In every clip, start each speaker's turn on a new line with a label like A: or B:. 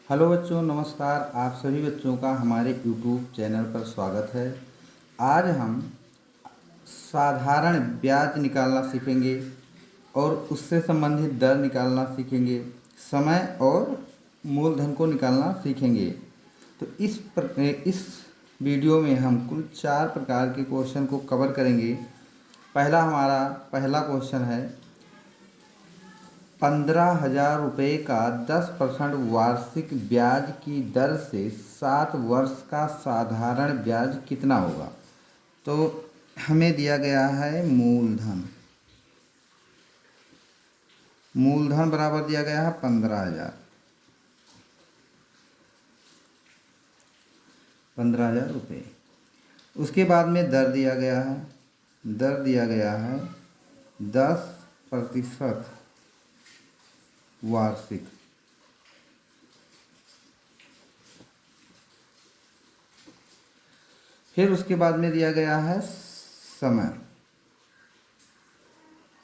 A: Hello बच्चों, नमस्कार। आप सभी बच्चों का हमारे यूट्यूब चैनल पर स्वागत है। आज हम साधारण ब्याज निकालना सीखेंगे और उससे संबंधित दर निकालना सीखेंगे, समय और मूलधन को निकालना सीखेंगे। तो इस वीडियो में हम कुल 4 प्रकार के क्वेश्चन को कवर करेंगे। हमारा पहला क्वेश्चन है, 15,000 रुपये का 10% वार्षिक ब्याज की दर से 7 वर्ष का साधारण ब्याज कितना होगा। तो हमें दिया गया है मूलधन बराबर दिया गया है 15,000 रुपये। उसके बाद में दर दिया गया है 10% वार्षिक। फिर उसके बाद में दिया गया है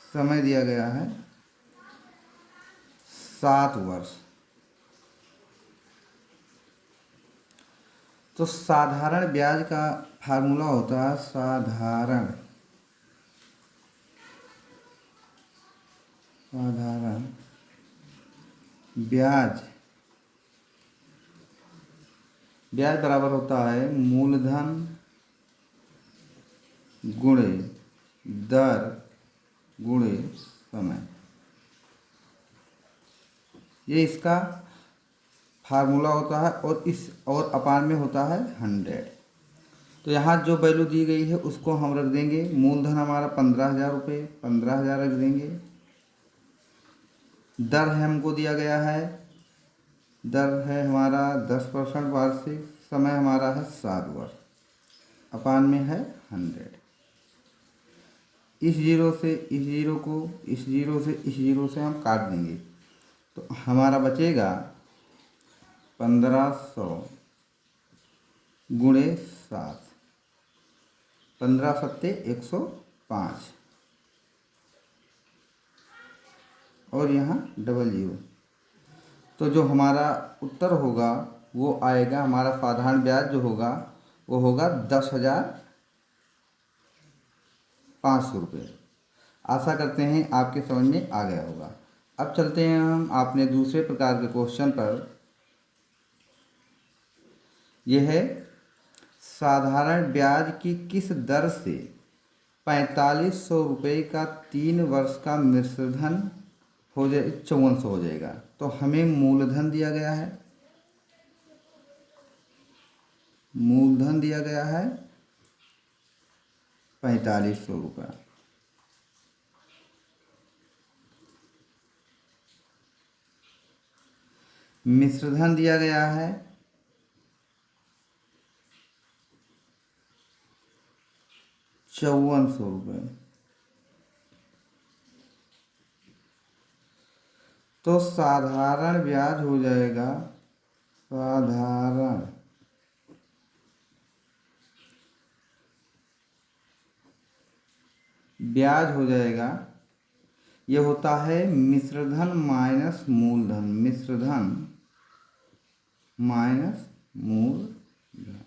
A: समय दिया गया है 7 वर्ष। तो साधारण ब्याज का फार्मूला होता है साधारण ब्याज बराबर होता है मूलधन गुणे दर गुणे समय। ये इसका फार्मूला होता है और अपान में होता है 100। तो यहाँ जो वैल्यू दी गई है उसको हम रख देंगे। मूलधन हमारा 15,000 रुपये, 15,000 रख देंगे। दर है हमको दिया गया है, दर है हमारा 10% वार्षिक। समय हमारा है 7 वर्ष, अपान में है 100। इस जीरो से इस जीरो को, इस जीरो से इस जीरो से हम काट देंगे तो हमारा बचेगा 1500 गुणे 7, 15 सत्ते 105 और यहाँ डबल जीरो। तो जो हमारा उत्तर होगा वो आएगा, हमारा साधारण ब्याज जो होगा वो होगा 10,500 रुपये। आशा करते हैं आपके समझ में आ गया होगा। अब चलते हैं हम अपने दूसरे प्रकार के क्वेश्चन पर। यह है, साधारण ब्याज की किस दर से 4,500 रुपये का 3 वर्ष का मिश्रधन हो जाए 5400 हो जाएगा। तो हमें मूलधन दिया गया है, 4,500 रुपये। मिश्रधन दिया गया है 5400 रुपये। तो साधारण ब्याज हो जाएगा, साधारण ब्याज हो जाएगा, ये होता है मिश्रधन माइनस मूलधन, मिश्रधन माइनस मूलधन।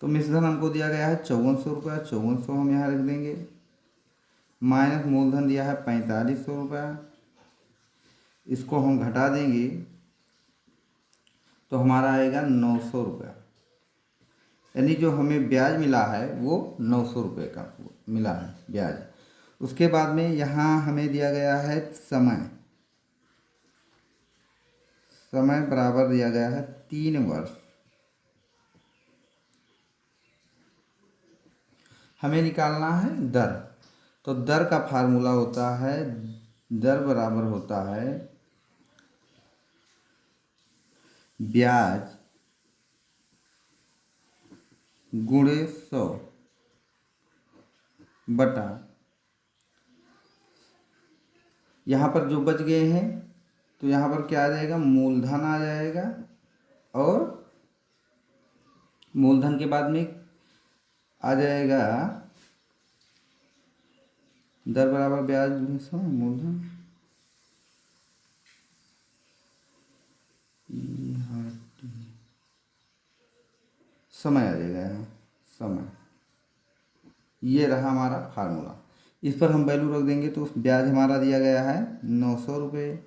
A: तो मिश्रधन हमको दिया गया है 5400 रुपया, 5400 हम यहाँ रख देंगे। माइनस मूलधन दिया है 4,500 रुपया, इसको हम घटा देंगे तो हमारा आएगा 900 रुपया। यानी जो हमें ब्याज मिला है वो 900 रुपये का मिला है ब्याज। उसके बाद में यहाँ हमें दिया गया है समय बराबर दिया गया है 3 वर्ष। हमें निकालना है दर। तो दर का फार्मूला होता है, दर बराबर होता है ब्याज गुणे 100 बटा, यहाँ पर जो बच गए हैं तो यहाँ पर क्या आ जाएगा, मूलधन आ जाएगा। और मूलधन के बाद में आ जाएगा दर बराबर ब्याज गुणे 100 मूलधन। समय आ जाएगा यहाँ समय। ये रहा हमारा फार्मूला। इस पर हम वैल्यू रख देंगे तो ब्याज हमारा दिया गया है 900 रुपये,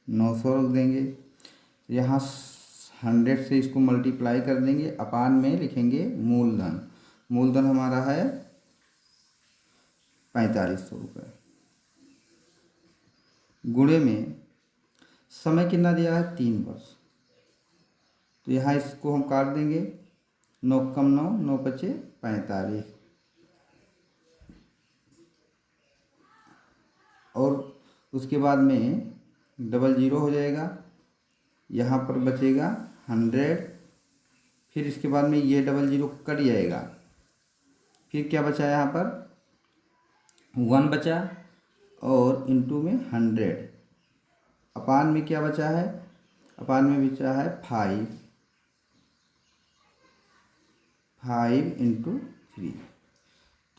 A: 900 रख देंगे। यहाँ 100 से इसको मल्टीप्लाई कर देंगे, अपान में लिखेंगे मूलधन। मूलधन हमारा है 4500 रुपये, गुणे में समय कितना दिया है 3 वर्ष। तो यहाँ इसको हम काट देंगे, 9 कम 9, 9 पचे 45, और उसके बाद में डबल जीरो हो जाएगा, यहाँ पर बचेगा 100, फिर इसके बाद में ये डबल जीरो कट जाएगा, फिर क्या बचा यहाँ पर 1 बचा, और इंटू में 100, अपान में क्या बचा है, अपान में बचा है 5 इंटू 3।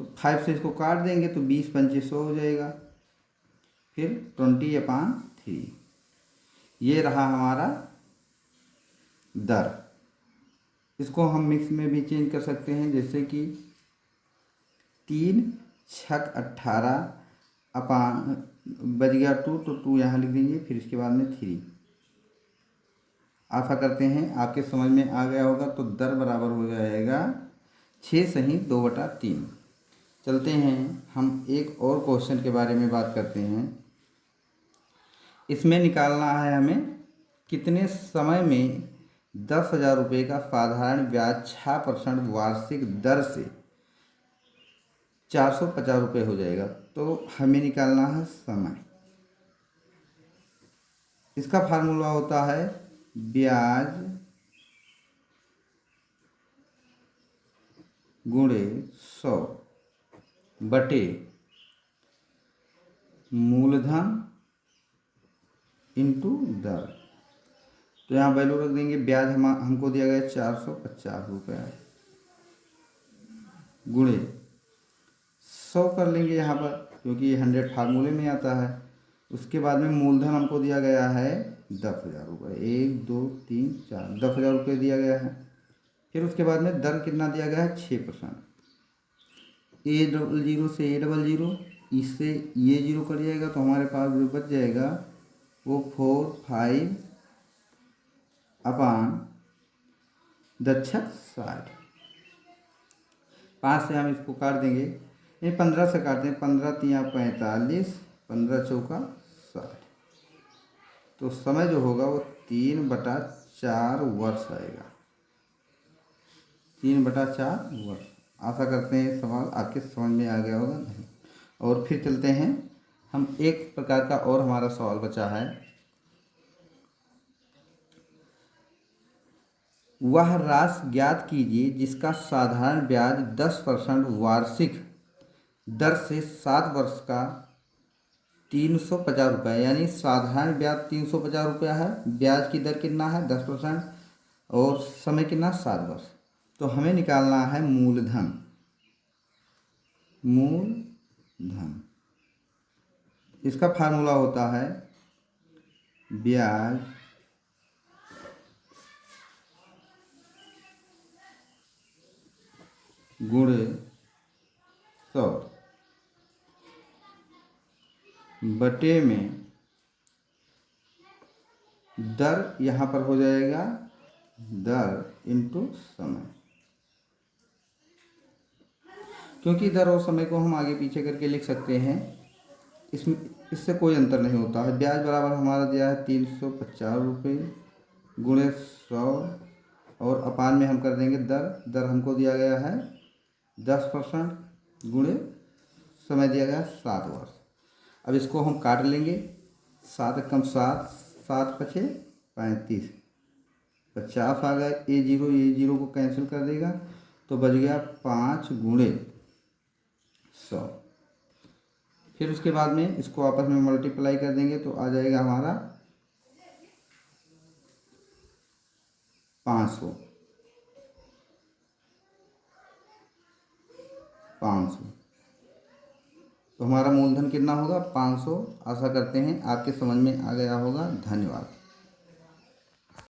A: तो 5 से इसको काट देंगे तो 20 पंचे 100 हो जाएगा, फिर 20/3। ये रहा हमारा दर। इसको हम मिक्स में भी चेंज कर सकते हैं, जैसे कि 3 छक 18 अपान बच गया 2, तो 2 यहाँ लिख देंगे, फिर इसके बाद में 3। आशा करते हैं आपके समझ में आ गया होगा। तो दर बराबर हो जाएगा 6 सही 2/3। चलते हैं हम एक और क्वेश्चन के बारे में बात करते हैं। इसमें निकालना है हमें कितने समय में 10,000 रुपये का साधारण ब्याज 6% वार्षिक दर से 450 रुपये हो जाएगा। तो हमें निकालना है समय। इसका फार्मूला होता है ब्याज गुणे 100 बटे मूलधन इंटू दर। तो यहाँ वैल्यू रख देंगे, ब्याज हमको दिया गया 450 रुपये, गुणे 100 कर लेंगे यहाँ पर, क्योंकि ये 100 फार्मूले में आता है। उसके बाद में मूलधन हमको दिया गया है 10,000 रुपये, 1 2 3 4, 10,000 रुपये दिया गया है। फिर उसके बाद में दर कितना दिया गया है 6%। A00 से A00, इससे ये जीरो कट जाएगा, तो हमारे पास जो बच जाएगा वो 4 5 अपान 10 60। 5 से हम इसको काट देंगे, नहीं 15 से काटते हैं, 15 3 45, 15 चौका 60। तो समय जो होगा वो 3/4 वर्ष आएगा, 3/4 वर्ष। आशा करते हैं सवाल आपके समझ में आ गया होगा। नहीं, और फिर चलते हैं हम एक प्रकार का और हमारा सवाल बचा है। वह राशि ज्ञात कीजिए जिसका साधारण ब्याज 10% वार्षिक दर से 7 वर्ष का 350 रुपये, यानी साधारण ब्याज 350 रुपया है, ब्याज की दर कितना है 10%, और समय कितना 7 वर्ष। तो हमें निकालना है मूलधन। मूलधन इसका फार्मूला होता है ब्याज गुणे 100 बटे में दर, यहाँ पर हो जाएगा दर इंटू समय। क्योंकि दर और समय को हम आगे पीछे करके लिख सकते हैं, इससे कोई अंतर नहीं होता है। ब्याज बराबर हमारा दिया है 350 रुपये गुणे 100, और अपान में हम कर देंगे दर। दर हमको दिया गया है 10% गुणे समय दिया गया 7 वर्ष। अब इसको हम काट लेंगे, 7 कम 7, 7 पचे 35, 50 आ गया। A0 को कैंसिल कर देगा, तो बच गया 5 गुणे 100। फिर उसके बाद में इसको आपस में मल्टीप्लाई कर देंगे, तो आ जाएगा हमारा 500। तो हमारा मूलधन कितना होगा 500। आशा करते हैं आपके समझ में आ गया होगा। धन्यवाद।